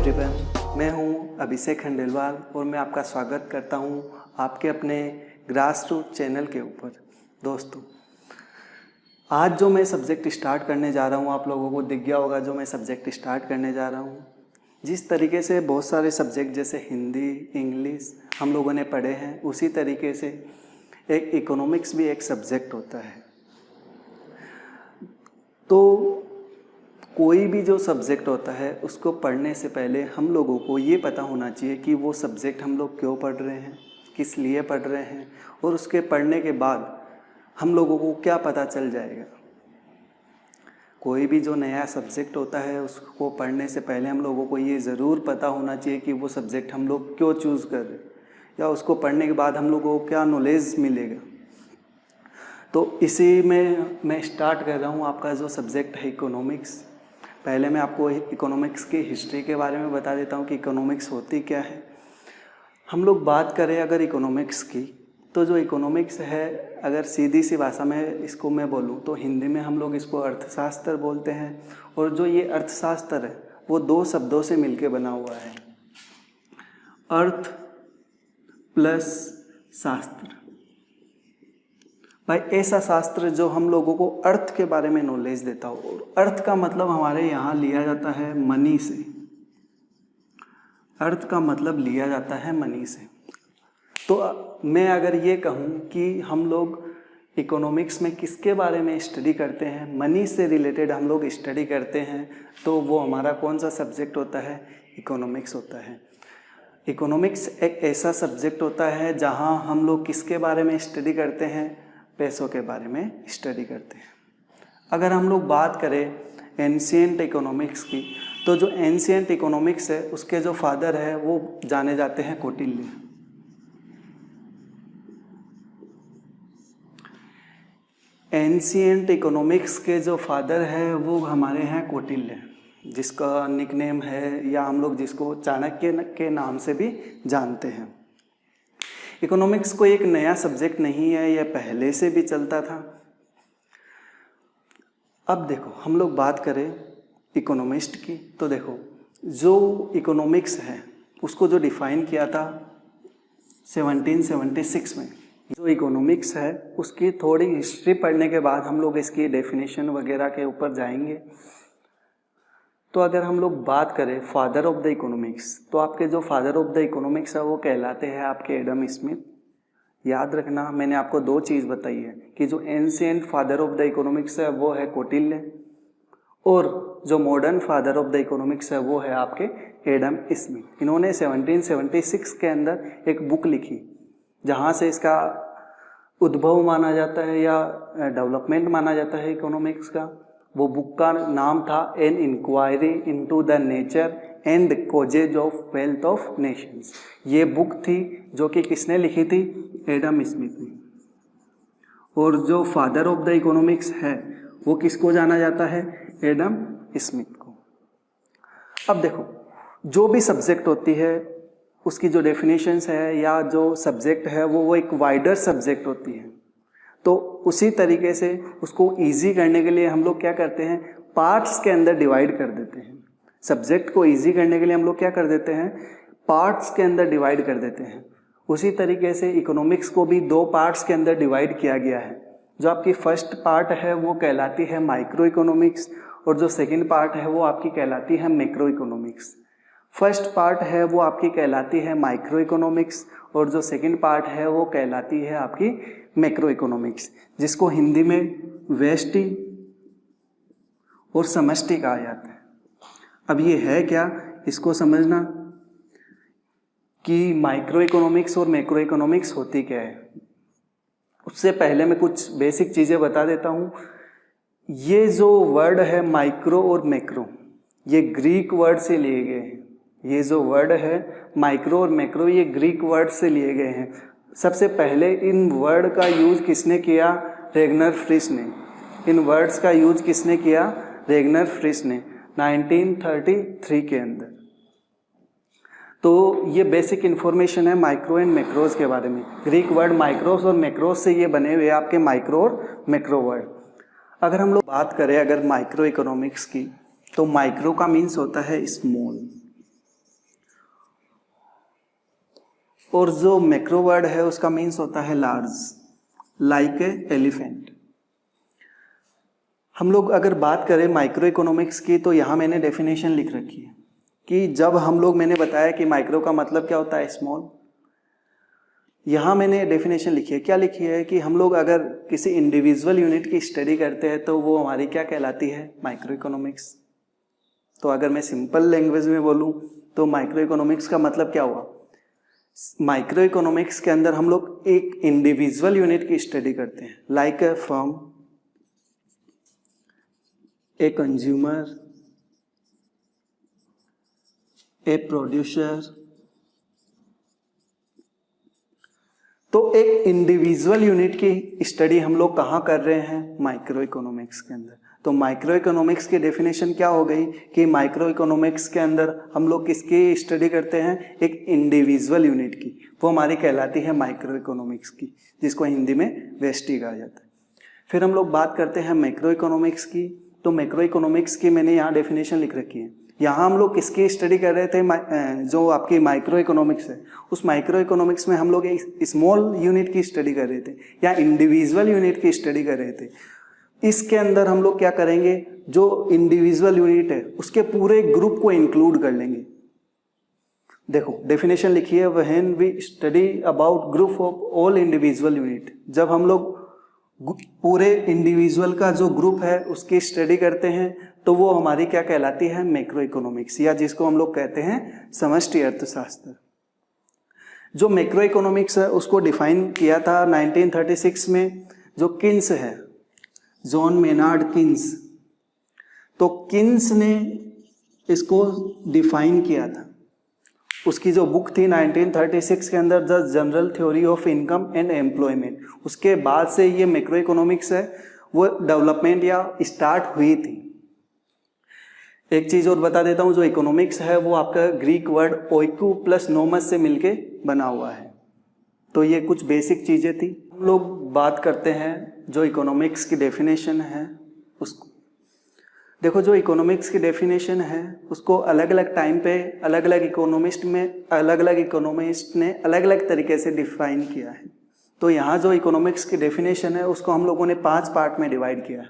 Everyone, मैं हूं अभिषेक खंडेलवाल और मैं आपका स्वागत करता हूं आपके अपने ग्रास रूट चैनल के ऊपर। दोस्तों, आज जो मैं सब्जेक्ट स्टार्ट करने जा रहा हूं, आप लोगों को दिख गया होगा जो मैं सब्जेक्ट स्टार्ट करने जा रहा हूं। जिस तरीके से बहुत सारे सब्जेक्ट जैसे हिंदी, इंग्लिश हम लोगों ने पढ़े हैं, उसी तरीके से एक इकोनॉमिक्स भी एक सब्जेक्ट होता है। तो कोई भी जो सब्जेक्ट होता है उसको पढ़ने से पहले हम लोगों को ये पता होना चाहिए कि वो सब्जेक्ट हम लोग क्यों पढ़ रहे हैं, किस लिए पढ़ रहे हैं, और उसके पढ़ने के बाद हम लोगों को क्या पता चल जाएगा। कोई भी जो नया सब्जेक्ट होता है उसको पढ़ने से पहले हम लोगों को ये ज़रूर पता होना चाहिए कि वो सब्जेक्ट हम लोग क्यों चूज़ कर रहे हैं, या उसको पढ़ने के बाद हम लोगों को क्या नॉलेज मिलेगा। तो इसी में मैं स्टार्ट कर रहा हूँ आपका जो सब्जेक्ट है इकोनॉमिक्स। पहले मैं आपको इकोनॉमिक्स की हिस्ट्री के बारे में बता देता हूँ कि इकोनॉमिक्स होती क्या है। हम लोग बात करें अगर इकोनॉमिक्स की, तो जो इकोनॉमिक्स है, अगर सीधी सी भाषा में इसको मैं बोलूँ तो हिंदी में हम लोग इसको अर्थशास्त्र बोलते हैं। और जो ये अर्थशास्त्र है वो दो शब्दों से मिलके बना हुआ है, अर्थ प्लस शास्त्र। भाई ऐसा शास्त्र जो हम लोगों को अर्थ के बारे में नॉलेज देता हो। और अर्थ का मतलब हमारे यहाँ लिया जाता है मनी से। अर्थ का मतलब लिया जाता है मनी से। तो मैं अगर ये कहूँ कि हम लोग इकोनॉमिक्स में किसके बारे में स्टडी करते हैं, मनी से रिलेटेड हम लोग स्टडी करते हैं, तो वो हमारा कौन सा सब्जेक्ट होता है, इकोनॉमिक्स होता है। इकोनॉमिक्स एक ऐसा सब्जेक्ट होता है जहाँ हम लोग किसके बारे में स्टडी करते हैं, पैसों के बारे में स्टडी करते हैं। अगर हम लोग बात करें एंशिएंट इकोनॉमिक्स की, तो जो एंशिएंट इकोनॉमिक्स है उसके जो फादर है वो जाने जाते हैं कौटिल्य। एंशिएंट इकोनॉमिक्स के जो फादर है वो हमारे हैं कौटिल्य, जिसका निकनेम है या हम लोग जिसको चाणक्य के नाम से भी जानते हैं। इकोनॉमिक्स को एक नया सब्जेक्ट नहीं है, यह पहले से भी चलता था। अब देखो, हम लोग बात करें इकोनॉमिस्ट की, तो देखो जो इकोनॉमिक्स है उसको जो डिफाइन किया था 1776 में, जो इकोनॉमिक्स है उसकी थोड़ी हिस्ट्री पढ़ने के बाद हम लोग इसकी डेफिनेशन वगैरह के ऊपर जाएंगे। तो अगर हम लोग बात करें फादर ऑफ द इकोनॉमिक्स, तो आपके जो फादर ऑफ द इकोनॉमिक्स है वो कहलाते हैं आपके एडम स्मिथ। याद रखना, मैंने आपको दो चीज़ बताई है कि जो ancient father of the economics है वो है कौटिल्य, और जो modern father of the economics है वो है आपके एडम स्मिथ। इन्होंने 1776 के अंदर एक बुक लिखी जहाँ से इसका उद्भव माना जाता है या डेवलपमेंट माना जाता है इकोनॉमिक्स का। वो बुक का नाम था an inquiry into the nature and the causes of wealth of nations. ये बुक थी जो कि किसने लिखी थी, एडम स्मिथ ने। और जो फादर ऑफ द इकोनॉमिक्स है वो किसको जाना जाता है, एडम स्मिथ को। अब देखो, जो भी सब्जेक्ट होती है उसकी जो डेफिनेशंस है या जो सब्जेक्ट है वो एक वाइडर सब्जेक्ट होती है। तो उसी तरीके से उसको इजी करने के लिए हम लोग क्या करते हैं, पार्ट्स के अंदर डिवाइड कर देते हैं। सब्जेक्ट को इजी करने के लिए हम लोग क्या कर देते हैं, पार्ट्स के अंदर डिवाइड कर देते हैं। उसी तरीके से इकोनॉमिक्स को भी दो पार्ट्स के अंदर डिवाइड किया गया है। जो आपकी फर्स्ट पार्ट है वो कहलाती है माइक्रो इकोनॉमिक्स, और जो सेकेंड पार्ट है वो आपकी कहलाती है मैक्रो इकोनॉमिक्स। फर्स्ट पार्ट है वो आपकी कहलाती है माइक्रो इकोनॉमिक्स, और जो सेकेंड पार्ट है वो कहलाती है आपकी मैक्रो इकोनॉमिक्स, जिसको हिंदी में व्यष्टि और समष्टि कहा जाता है। अब ये है क्या, इसको समझना कि माइक्रो इकोनॉमिक्स और मैक्रो इकोनॉमिक्स होती क्या है। उससे पहले मैं कुछ बेसिक चीज़ें बता देता हूँ। ये जो वर्ड है माइक्रो और मैक्रो, ये ग्रीक वर्ड से लिए गए हैं। ये जो वर्ड है माइक्रो और मैक्रो, ये ग्रीक वर्ड से लिए गए हैं। सबसे पहले इन वर्ड का यूज किसने किया, रेगनर फ्रिश ने। इन वर्ड्स का यूज किसने किया, रेगनर फ्रिश ने 1933 के अंदर। तो ये बेसिक इन्फॉर्मेशन है माइक्रो एंड मैक्रोज के बारे में। ग्रीक वर्ड माइक्रोस और मैक्रोज से ये बने हुए आपके माइक्रो और मैक्रो वर्ड। अगर हम लोग बात करें अगर माइक्रो इकोनॉमिक्स की, तो माइक्रो का मीन्स होता है स्मॉल, और जो मैक्रो वर्ड है उसका मीन्स होता है लार्ज, लाइक ए एलिफेंट। हम लोग अगर बात करें माइक्रो इकोनॉमिक्स की, तो यहाँ मैंने डेफिनेशन लिख रखी है कि जब हम लोग, मैंने बताया कि माइक्रो का मतलब क्या होता है, स्मॉल। यहाँ मैंने डेफिनेशन लिखी है, क्या लिखी है कि हम लोग अगर किसी इंडिविजुअल यूनिट की स्टडी करते हैं तो वो हमारी क्या कहलाती है, माइक्रो इकोनॉमिक्स। तो अगर मैं सिंपल लैंग्वेज में बोलूँ तो माइक्रो इकोनॉमिक्स का मतलब क्या हुआ, माइक्रो इकोनॉमिक्स के अंदर हम लोग एक इंडिविजुअल यूनिट की स्टडी करते हैं, like a firm, a consumer, a producer. तो एक इंडिविजुअल यूनिट की स्टडी हम लोग कहाँ कर रहे हैं, माइक्रो इकोनॉमिक्स के अंदर। तो माइक्रो इकोनॉमिक्स की डेफिनेशन क्या हो गई कि माइक्रो इकोनॉमिक्स के अंदर हम लोग किसकी स्टडी करते हैं, एक इंडिविजुअल यूनिट की, वो हमारी कहलाती है माइक्रो इकोनॉमिक्स की, जिसको हिंदी में वेस्टी कहा जाता है। फिर हम लोग बात करते हैं मैक्रो इकोनॉमिक्स की। तो मैक्रो इकोनॉमिक्स की मैंने यहाँ डेफिनेशन लिख रखी है। यहाँ हम लोग किसकी स्टडी कर रहे थे, जो आपकी माइक्रो इकोनॉमिक्स है, उस माइक्रो इकोनॉमिक्स में हम लोग एक स्मॉल यूनिट की स्टडी कर रहे थे या इंडिविजुअल यूनिट की स्टडी कर रहे थे। इसके अंदर हम लोग क्या करेंगे, जो इंडिविजुअल यूनिट है उसके पूरे ग्रुप को इंक्लूड कर लेंगे। देखो डेफिनेशन लिखी है, when we study about group of all individual unit, जब हम लोग पूरे इंडिविजुअल का जो ग्रुप है उसकी स्टडी करते हैं तो वो हमारी क्या कहलाती है, मैक्रो इकोनॉमिक्स, या जिसको हम लोग कहते हैं समष्टि अर्थशास्त्र। जो मैक्रो इकोनॉमिक्स है उसको डिफाइन किया था 1936 में जो किन्स है, जॉन मेनार्ड किन्स। तो किन्स ने इसको डिफाइन किया था। उसकी जो बुक थी 1936 के अंदर, the general theory of income and employment, उसके बाद से ये मैक्रो इकोनॉमिक्स है वो डेवलपमेंट या स्टार्ट हुई थी। एक चीज़ और बता देता हूँ, जो इकोनॉमिक्स है वो आपका ग्रीक वर्ड ओइकू प्लस नोमस से मिलके बना हुआ है। तो ये कुछ बेसिक चीज़ें थी। हम लोग बात करते हैं जो इकोनॉमिक्स की डेफिनेशन है उसको। देखो जो इकोनॉमिक्स की डेफिनेशन है उसको अलग अलग टाइम पे अलग अलग इकोनॉमिस्ट ने अलग अलग तरीके से डिफाइन किया है। तो यहाँ जो इकोनॉमिक्स की डेफिनेशन है उसको हम लोगों ने 5 पार्ट में डिवाइड किया है।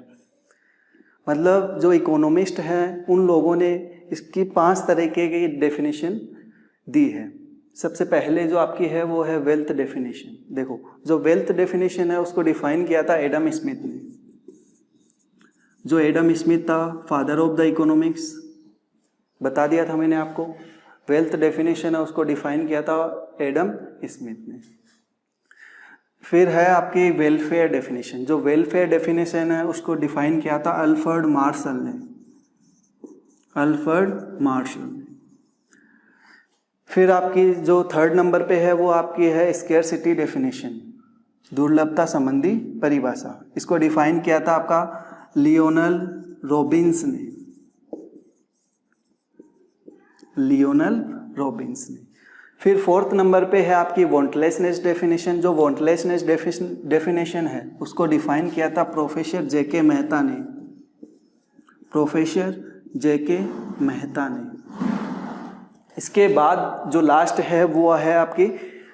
मतलब जो इकोनॉमिस्ट हैं उन लोगों ने इसकी 5 तरीके की डेफिनेशन दी है। सबसे पहले जो आपकी है वो है वेल्थ डेफिनेशन। देखो जो वेल्थ डेफिनेशन है उसको डिफाइन किया था एडम स्मिथ ने। जो एडम स्मिथ था फादर ऑफ द इकोनॉमिक्स, बता दिया था मैंने आपको। वेल्थ डेफिनेशन है उसको डिफाइन किया था एडम स्मिथ ने। फिर है आपकी वेलफेयर डेफिनेशन। जो वेलफेयर डेफिनेशन है उसको डिफाइन किया था अल्फ्रेड मार्शल ने। फिर आपकी जो 3rd नंबर पे है वो आपकी है स्केर्सिटी डेफिनेशन, दुर्लभता संबंधी परिभाषा। इसको डिफाइन किया था आपका लियोनल रॉबिन्स ने। फिर 4th नंबर पे है आपकी वांटलेसनेस डेफिनेशन। जो वांटलेसनेस डेफिनेशन है उसको डिफाइन किया था प्रोफेसर जेके मेहता ने। इसके बाद जो लास्ट है वो है आपकी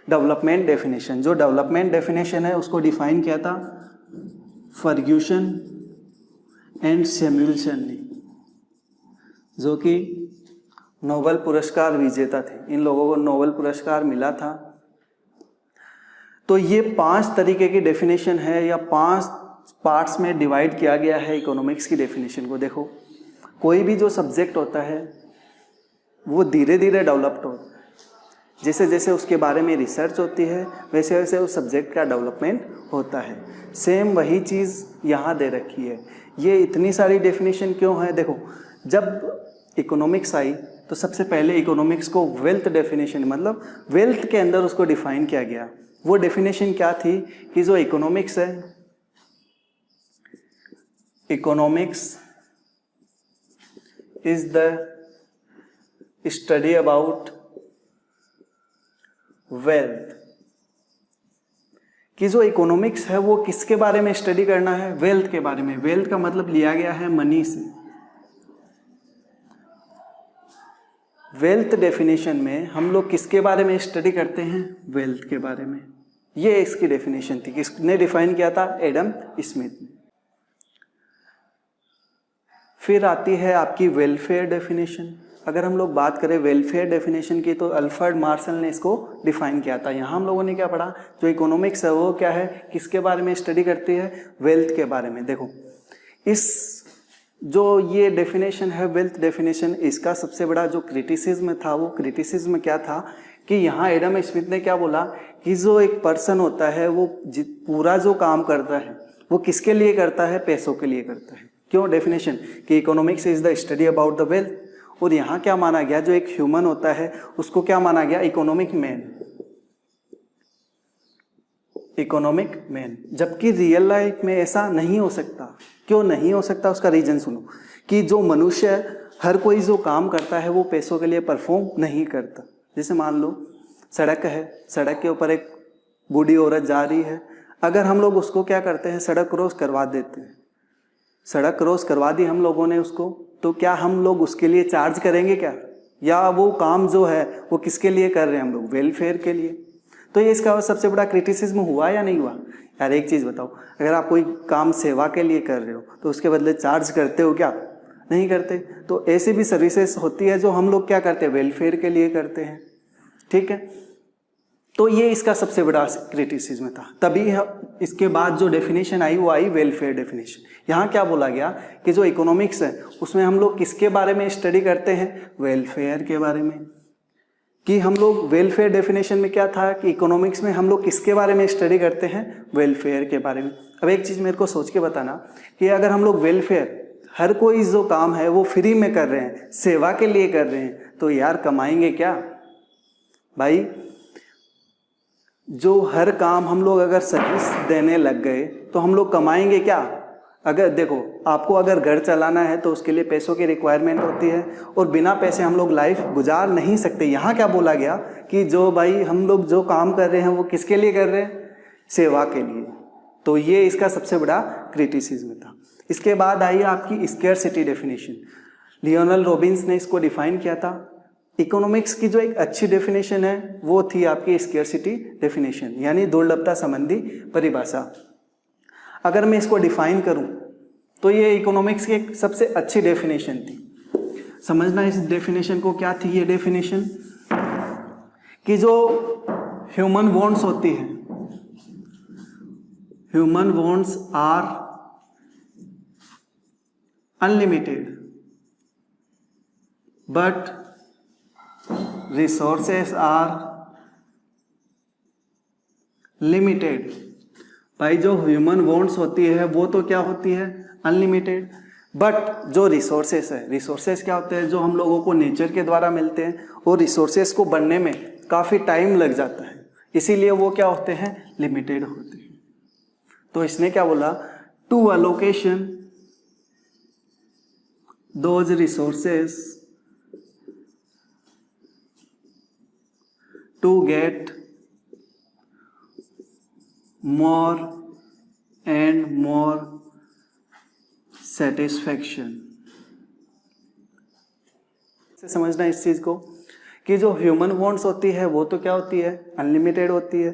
डेवलपमेंट डेफिनेशन। जो डेवलपमेंट डेफिनेशन है उसको डिफाइन किया था फर्ग्यूसन एंड सैमुएल्सन ने, जो कि नोबेल पुरस्कार विजेता थे। इन लोगों को नोबेल पुरस्कार मिला था। तो ये 5 तरीके की डेफिनेशन है या 5 पार्ट्स में डिवाइड किया गया है इकोनॉमिक्स की डेफिनेशन को। देखो कोई भी जो सब्जेक्ट होता है वो धीरे धीरे डेवलप्ड होता है। जैसे जैसे उसके बारे में रिसर्च होती है वैसे वैसे उस सब्जेक्ट का डेवलपमेंट होता है। सेम वही चीज़ यहाँ दे रखी है। ये इतनी सारी डेफिनेशन क्यों है, देखो जब इकोनॉमिक्स आई तो सबसे पहले इकोनॉमिक्स को वेल्थ डेफिनेशन, मतलब वेल्थ के अंदर उसको डिफाइन किया गया। वो डेफिनेशन क्या थी कि जो इकोनॉमिक्स है, economics is the study about wealth. कि जो इकोनॉमिक्स है वो किसके बारे में स्टडी करना है, वेल्थ के बारे में। वेल्थ का मतलब लिया गया है मनी से। वेल्थ डेफिनेशन में हम लोग किसके बारे में स्टडी करते हैं? वेल्थ के बारे में। ये इसकी डेफिनेशन थी। किसने डिफाइन किया था? एडम स्मिथ ने। फिर आती है आपकी वेलफेयर डेफिनेशन। अगर हम लोग बात करें वेलफेयर डेफिनेशन की तो अल्फ्रेड मार्शल ने इसको डिफाइन किया था। यहाँ हम लोगों ने क्या पढ़ा? जो इकोनॉमिक्स है वो क्या है, किसके बारे में स्टडी करती है? वेल्थ के बारे में। देखो इस जो ये डेफिनेशन है वेल्थ डेफिनेशन, इसका सबसे बड़ा जो क्रिटिसिज्म था वो क्रिटिसिज्म क्या था कि यहाँ एडम स्मिथ ने क्या बोला कि जो एक पर्सन होता है वो पूरा जो काम करता है वो किसके लिए करता है? पैसों के लिए करता है। क्यों? डेफिनेशन कि economics is the study about the wealth. और यहाँ क्या माना गया? जो एक ह्यूमन होता है उसको क्या माना गया? Economic man. Economic man. जबकि रियल लाइफ में ऐसा नहीं हो सकता। क्यों नहीं हो सकता? उसका रीजन सुनो कि जो मनुष्य हर कोई जो काम करता है वो पैसों के लिए परफॉर्म नहीं करता। जैसे मान लो सड़क है, सड़क के ऊपर एक बूढ़ी औरत जा रही है, अगर हम लोग उसको क्या करते हैं? सड़क क्रॉस करवा देते हैं। सड़क क्रॉस करवा दी हम लोगों ने उसको, तो क्या हम लोग उसके लिए चार्ज करेंगे क्या? या वो काम जो है वो किसके लिए कर रहे हैं हम लोग? वेलफेयर के लिए। तो ये इसका सबसे बड़ा क्रिटिसिज्म हुआ या नहीं हुआ? यार एक चीज़ बताओ, अगर आप कोई काम सेवा के लिए कर रहे हो तो उसके बदले चार्ज करते हो क्या? नहीं करते। तो ऐसी भी सर्विसेज होती है जो हम लोग क्या करते हैं? वेलफेयर के लिए करते हैं। ठीक है, तो ये इसका सबसे बड़ा क्रिटिसिज्म था। तभी इसके बाद जो डेफिनेशन आई वो आई वेलफेयर डेफिनेशन। यहाँ क्या बोला गया कि जो इकोनॉमिक्स है उसमें हम लोग किसके बारे में स्टडी करते हैं? वेलफेयर के बारे में। कि हम लोग वेलफेयर डेफिनेशन में क्या था कि इकोनॉमिक्स में हम लोग किसके बारे में स्टडी करते हैं? वेलफेयर के बारे में। अब एक चीज़ मेरे को सोच के बताना कि अगर हम लोग वेलफेयर, हर कोई जो काम है वो फ्री में कर रहे हैं, सेवा के लिए कर रहे हैं, तो यार कमाएंगे क्या भाई? जो हर काम हम लोग अगर सर्विस देने लग गए तो हम लोग कमाएंगे क्या? अगर देखो आपको अगर घर चलाना है तो उसके लिए पैसों की रिक्वायरमेंट होती है और बिना पैसे हम लोग लाइफ गुजार नहीं सकते। यहाँ क्या बोला गया कि जो भाई हम लोग जो काम कर रहे हैं वो किसके लिए कर रहे हैं? सेवा के लिए। तो ये इसका सबसे बड़ा क्रिटिसिज्म था। इसके बाद आई आपकी स्केर्सिटी डेफिनेशन। लियोनल रॉबिन्स ने इसको डिफाइन किया था। इकोनॉमिक्स की जो एक अच्छी डेफिनेशन है वो थी आपकी स्केर्सिटी डेफिनेशन, यानी दुर्लभता संबंधी परिभाषा। अगर मैं इसको डिफाइन करूं तो ये इकोनॉमिक्स की एक सबसे अच्छी डेफिनेशन थी। समझना इस डेफिनेशन को। क्या थी ये डेफिनेशन? कि जो ह्यूमन वांट्स होती है, human wants are unlimited but resources are limited. भाई जो ह्यूमन वांट्स होती है वो तो क्या होती है? अनलिमिटेड। बट जो रिसोर्सेस है, रिसोर्सेस क्या होते हैं? जो हम लोगों को नेचर के द्वारा मिलते हैं और रिसोर्सेस को बनने में काफ़ी टाइम लग जाता है, इसीलिए वो क्या होते हैं? लिमिटेड होते हैं। तो इसने क्या बोला? To allocation those resources to get more and more satisfaction। समझना इस चीज को कि जो ह्यूमन वांट्स होती है वो तो क्या होती है? अनलिमिटेड होती है,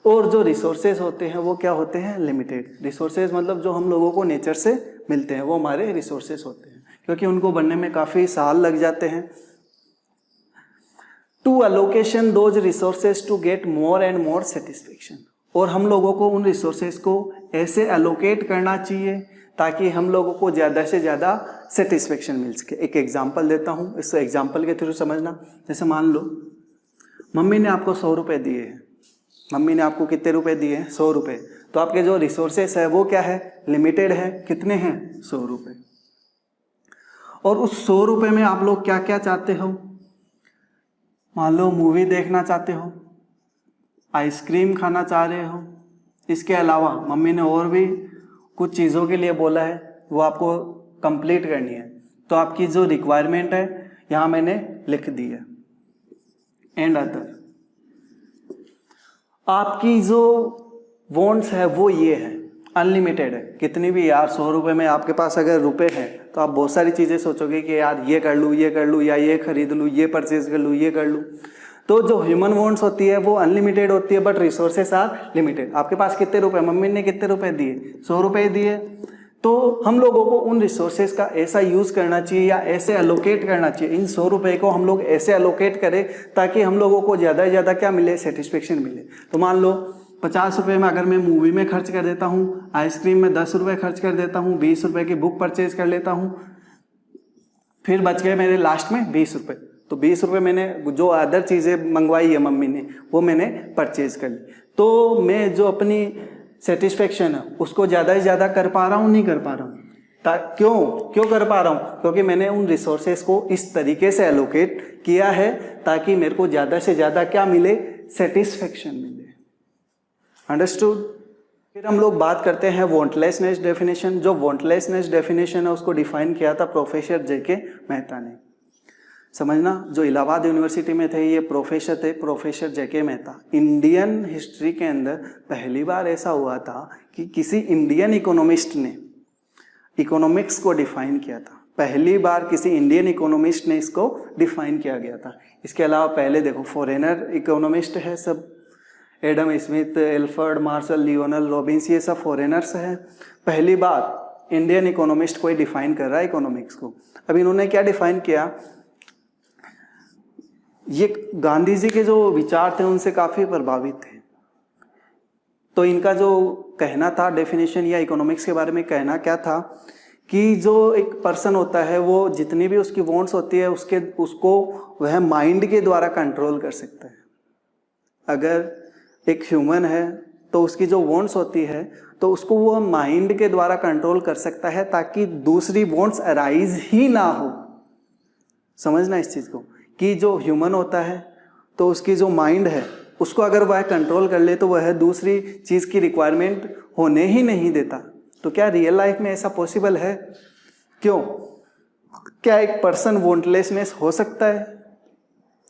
और जो रिसोर्सेज होते हैं वो क्या होते हैं? लिमिटेड। रिसोर्सेज मतलब जो हम लोगों को नेचर से मिलते हैं वो हमारे रिसोर्सेज होते हैं, क्योंकि उनको बनने में काफ़ी साल लग जाते हैं। To allocation those resources to get more and more satisfaction. और हम लोगों को उन रिसोर्सेज को ऐसे एलोकेट करना चाहिए ताकि हम लोगों को ज़्यादा से ज़्यादा सेटिस्फेक्शन मिल सके। एक एग्जांपल देता हूँ, इस एग्जांपल के थ्रू समझना। जैसे मान लो मम्मी ने आपको 100 रुपये दिए हैं। मम्मी ने आपको कितने रुपए दिए हैं? 100 रुपये। तो आपके जो रिसोर्सेस है वो क्या है? लिमिटेड है। कितने हैं? 100 रुपये। और उस 100 रुपये में आप लोग क्या क्या चाहते हो? मान लो मूवी देखना चाहते हो, आइसक्रीम खाना चाह रहे हो, इसके अलावा मम्मी ने और भी कुछ चीज़ों के लिए बोला है वो आपको कंप्लीट करनी है। तो आपकी जो रिक्वायरमेंट है यहाँ मैंने लिख दी है, एंड अदर। आपकी जो वांट्स है वो ये है, अनलिमिटेड है, कितनी भी यार 100 रुपये में आपके पास अगर रुपए है तो आप बहुत सारी चीज़ें सोचोगे कि यार ये कर लूँ या ये खरीद लूँ, ये परचेज कर लूँ, ये कर लूँ। तो जो ह्यूमन वांट्स होती है वो अनलिमिटेड होती है, बट रिसोर्सेस आर लिमिटेड। आपके पास कितने रुपए, मम्मी ने कितने रुपए दिए, 100 रुपये दिए, तो हम लोगों को उन रिसोर्सेज का ऐसा यूज़ करना चाहिए या ऐसे एलोकेट करना चाहिए, इन 100 रुपये को हम लोग ऐसे एलोकेट करें ताकि हम लोगों को ज़्यादा से ज़्यादा क्या मिले, सेटिस्फेक्शन मिले। तो मान लो 50 रुपये में अगर मैं मूवी में खर्च कर देता हूँ, आइसक्रीम में 10 रुपये खर्च कर देता हूँ, 20 रुपये की बुक परचेज कर लेता हूँ, फिर बच गए मेरे लास्ट में 20 रुपये। तो 20 रुपये मैंने जो अदर चीज़ें मंगवाई है मम्मी ने वो मैंने परचेज कर ली। तो मैं जो अपनी सेटिस्फेक्शन है उसको ज़्यादा से ज़्यादा कर पा रहा हूँ, नहीं कर पा रहा हूँ? क्यों कर पा रहा हूँ? क्योंकि मैंने उन रिसोर्सेज को इस तरीके से एलोकेट किया है ताकि मेरे को ज़्यादा से ज़्यादा क्या मिले, सेटिस्फेक्शन मिले। अंडरस्टूड? फिर हम लोग बात करते हैं वांटलेसनेस डेफिनेशन। जो वांटलेसनेस डेफिनेशन है उसको डिफाइन किया था प्रोफेसर जेके मेहता ने। समझना, जो इलाहाबाद यूनिवर्सिटी में थे ये प्रोफेसर थे, प्रोफेसर जेके मेहता। इंडियन हिस्ट्री के अंदर पहली बार ऐसा हुआ था कि किसी इंडियन इकोनॉमिस्ट ने इकोनॉमिक्स को डिफाइन किया था। पहली बार किसी इंडियन इकोनॉमिस्ट ने इसको डिफाइन किया गया था। इसके अलावा पहले देखो फॉरेनर इकोनॉमिस्ट है सब, Adam Smith, Alfred Marshall, Lionel Robins, ये सब फॉरेनर्स हैं। पहली बार इंडियन इकोनॉमिस्ट कोई डिफाइन कर रहा है इकोनॉमिक्स को। अब इन्होंने क्या डिफाइन किया, ये गांधी जी के जो विचार थे उनसे काफ़ी प्रभावित थे। तो इनका जो कहना था डेफिनेशन या इकोनॉमिक्स के बारे में कहना क्या था कि जो एक पर्सन होता है वो जितनी भी उसकी वांट्स होती है उसको वह माइंड के द्वारा कंट्रोल कर सकता है। अगर एक ह्यूमन है तो उसकी जो वांट्स होती है तो उसको वो माइंड के द्वारा कंट्रोल कर सकता है ताकि दूसरी वांट्स अराइज ही ना हो। समझना इस चीज़ को कि जो ह्यूमन होता है तो उसकी जो माइंड है उसको अगर वह कंट्रोल कर ले तो वह दूसरी चीज़ की रिक्वायरमेंट होने ही नहीं देता। तो क्या रियल लाइफ में ऐसा पॉसिबल है? क्यों? क्या एक पर्सन वांटलेसनेस हो सकता है?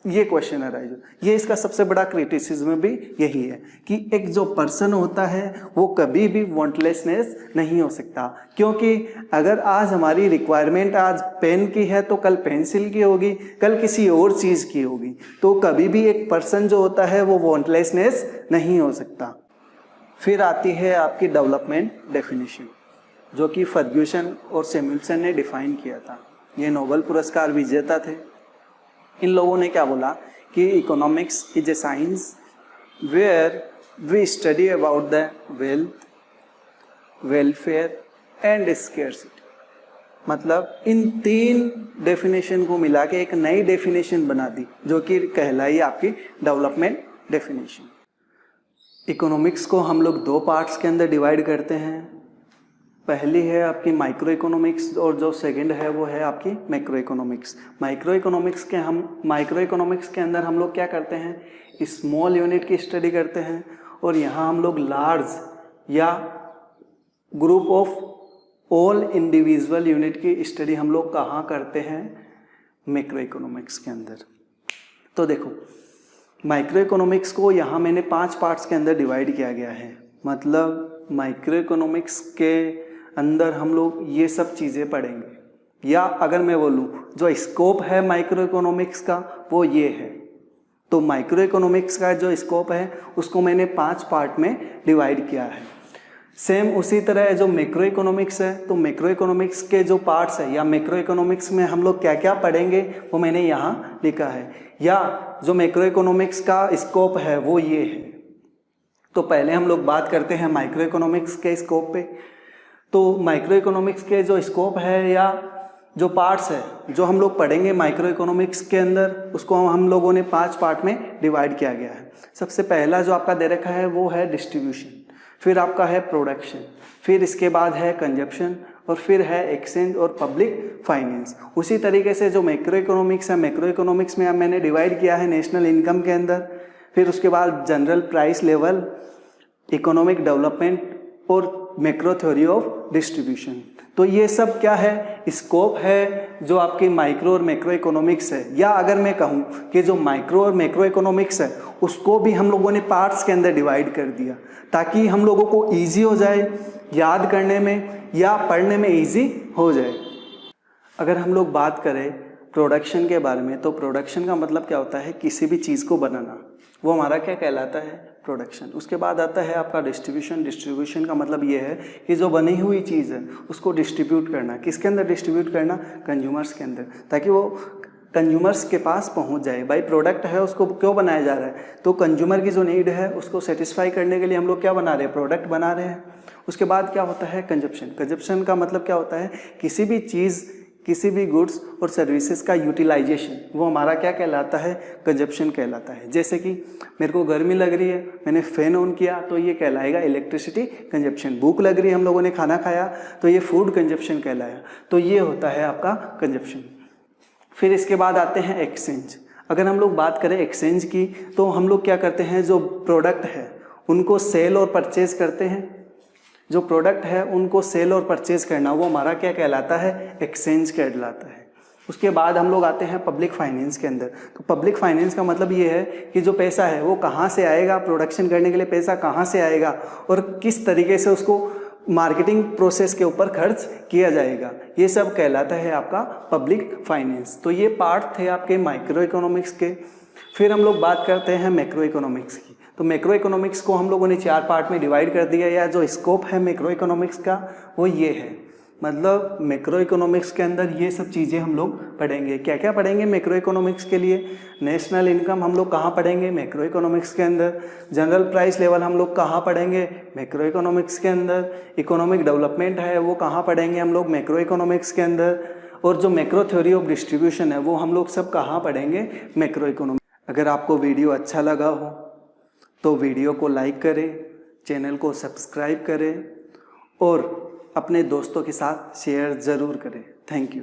ये क्वेश्चन अराइज। ये इसका सबसे बड़ा क्रिटिसिज्म भी यही है कि एक जो पर्सन होता है वो कभी भी वांटलेसनेस नहीं हो सकता, क्योंकि अगर आज हमारी रिक्वायरमेंट आज पेन की है तो कल पेंसिल की होगी, कल किसी और चीज़ की होगी। तो कभी भी एक पर्सन जो होता है वो वांटलेसनेस नहीं हो सकता। फिर आती है आपकी डेवलपमेंट डेफिनेशन, जो कि फर्ग्यूसन और सैमुअल्सन ने डिफाइन किया था। ये नोबेल पुरस्कार विजेता थे। इन लोगों ने क्या बोला कि economics is a science where we study about the wealth, welfare and scarcity. मतलब इन तीन डेफिनेशन को मिला के एक नई डेफिनेशन बना दी जो कि कहलाई आपकी डेवलपमेंट डेफिनेशन। इकोनॉमिक्स को हम लोग दो पार्ट्स के अंदर डिवाइड करते हैं। पहली है आपकी माइक्रो इकोनॉमिक्स और जो सेकंड है वो है आपकी मैक्रो इकोनॉमिक्स। माइक्रो इकोनॉमिक्स के अंदर हम लोग क्या करते हैं, स्मॉल यूनिट की स्टडी करते हैं, और यहाँ हम लोग लार्ज या group of all individual unit की स्टडी हम लोग कहाँ करते हैं, मैक्रो इकोनॉमिक्स के अंदर। तो देखो माइक्रो इकोनॉमिक्स को यहाँ मैंने 5 पार्ट्स के अंदर डिवाइड किया गया है। मतलब माइक्रो इकोनॉमिक्स के अंदर हम लोग ये सब चीज़ें पढ़ेंगे, या अगर मैं बोलूँ जो स्कोप है माइक्रो इकोनॉमिक्स का वो ये है। तो माइक्रो इकोनॉमिक्स का जो स्कोप है उसको मैंने 5 पार्ट में डिवाइड किया है। सेम उसी तरह जो मैक्रो इकोनॉमिक्स है, तो मैक्रो इकोनॉमिक्स के जो पार्ट्स है या मैक्रो इकोनॉमिक्स में हम लोग क्या क्या पढ़ेंगे वो मैंने यहाँ लिखा है, या जो मैक्रो इकोनॉमिक्स का स्कोप है वो ये है। तो पहले हम लोग बात करते हैं माइक्रो इकोनॉमिक्स के स्कोप पे। तो माइक्रो इकोनॉमिक्स के जो स्कोप है या जो पार्ट्स है जो हम लोग पढ़ेंगे माइक्रो इकोनॉमिक्स के अंदर, उसको हम लोगों ने 5 पार्ट में डिवाइड किया गया है। सबसे पहला जो आपका दे रखा है वो है डिस्ट्रीब्यूशन, फिर आपका है प्रोडक्शन, फिर इसके बाद है कंजप्शन, और फिर है एक्सचेंज और पब्लिक फाइनेंस। उसी तरीके से जो मैक्रो इकोनॉमिक्स है, मैक्रो इकोनॉमिक्स में मैंने डिवाइड किया है नेशनल इनकम के अंदर, फिर उसके बाद general price level, economic development और मैक्रो थ्योरी ऑफ डिस्ट्रीब्यूशन। तो ये सब क्या है, स्कोप है जो आपकी माइक्रो और मैक्रो इकोनॉमिक्स है। या अगर मैं कहूँ कि जो माइक्रो और मैक्रो इकोनॉमिक्स है उसको भी हम लोगों ने पार्ट्स के अंदर डिवाइड कर दिया ताकि हम लोगों को ईजी हो जाए याद करने में या पढ़ने में ईजी हो जाए। अगर हम लोग बात करें प्रोडक्शन के बारे में, तो प्रोडक्शन का मतलब क्या होता है, किसी भी चीज़ को बनाना, वो हमारा क्या कहलाता है, प्रोडक्शन। उसके बाद आता है आपका डिस्ट्रीब्यूशन। डिस्ट्रीब्यूशन का मतलब ये है कि जो बनी हुई चीज़ है उसको डिस्ट्रीब्यूट करना। किसके अंदर डिस्ट्रीब्यूट करना, कंज्यूमर्स के अंदर, ताकि वो कंज्यूमर्स के पास पहुंच जाए। भाई प्रोडक्ट है उसको क्यों बनाया जा रहा है, तो कंज्यूमर की जो नीड है उसको सेटिस्फाई करने के लिए हम लोग क्या बना रहे हैं, प्रोडक्ट बना रहे हैं। उसके बाद क्या होता है, कंजप्शन। कंजप्शन का मतलब क्या होता है, किसी भी चीज़, किसी भी गुड्स और सर्विसेज का यूटिलाइजेशन, वो हमारा क्या कहलाता है, कंजप्शन कहलाता है। जैसे कि मेरे को गर्मी लग रही है, मैंने फ़ैन ऑन किया तो ये कहलाएगा इलेक्ट्रिसिटी कंजप्शन। भूख लग रही है, हम लोगों ने खाना खाया तो ये फूड कंजप्शन कहलाया। तो ये होता है आपका कंजप्शन। फिर इसके बाद आते हैं एक्सचेंज। अगर हम लोग बात करें एक्सचेंज की, तो हम लोग क्या करते हैं, जो प्रोडक्ट है उनको सेल और परचेज करते हैं। जो प्रोडक्ट है उनको सेल और परचेज करना, वो हमारा क्या कहलाता है, एक्सचेंज कहलाता है। उसके बाद हम लोग आते हैं पब्लिक फाइनेंस के अंदर। तो पब्लिक फाइनेंस का मतलब ये है कि जो पैसा है वो कहाँ से आएगा, प्रोडक्शन करने के लिए पैसा कहाँ से आएगा और किस तरीके से उसको मार्केटिंग प्रोसेस के ऊपर खर्च किया जाएगा, ये सब कहलाता है आपका पब्लिक फाइनेंस। तो ये पार्ट थे आपके माइक्रो इकोनॉमिक्स के। फिर हम लोग बात करते हैं मैक्रो इकोनॉमिक्स की। तो मैक्रो इकोनॉमिक्स को हम लोगों ने 4 पार्ट में डिवाइड कर दिया, या जो स्कोप है मैक्रो इकोनॉमिक्स का वो ये है। मतलब मैक्रो इकोनॉमिक्स के अंदर ये सब चीज़ें हम लोग पढ़ेंगे। क्या क्या पढ़ेंगे मैक्रो इकोनॉमिक्स के लिए, नेशनल इनकम हम लोग कहाँ पढ़ेंगे, मैक्रो इकोनॉमिक्स के अंदर। जनरल प्राइस लेवल हम लोग कहाँ पढ़ेंगे, मैक्रो इकोनॉमिक्स के अंदर। इकोनॉमिक डेवलपमेंट है वो कहाँ पढ़ेंगे हम लोग, मैक्रो इकोनॉमिक्स के अंदर। और जो मैक्रो थ्योरी ऑफ डिस्ट्रीब्यूशन है वो हम लोग सब कहाँ पढ़ेंगे, मैक्रो इकोनॉमिक्स। अगर आपको वीडियो अच्छा लगा हो तो वीडियो को लाइक करें, चैनल को सब्सक्राइब करें और अपने दोस्तों के साथ शेयर ज़रूर करें। Thank you.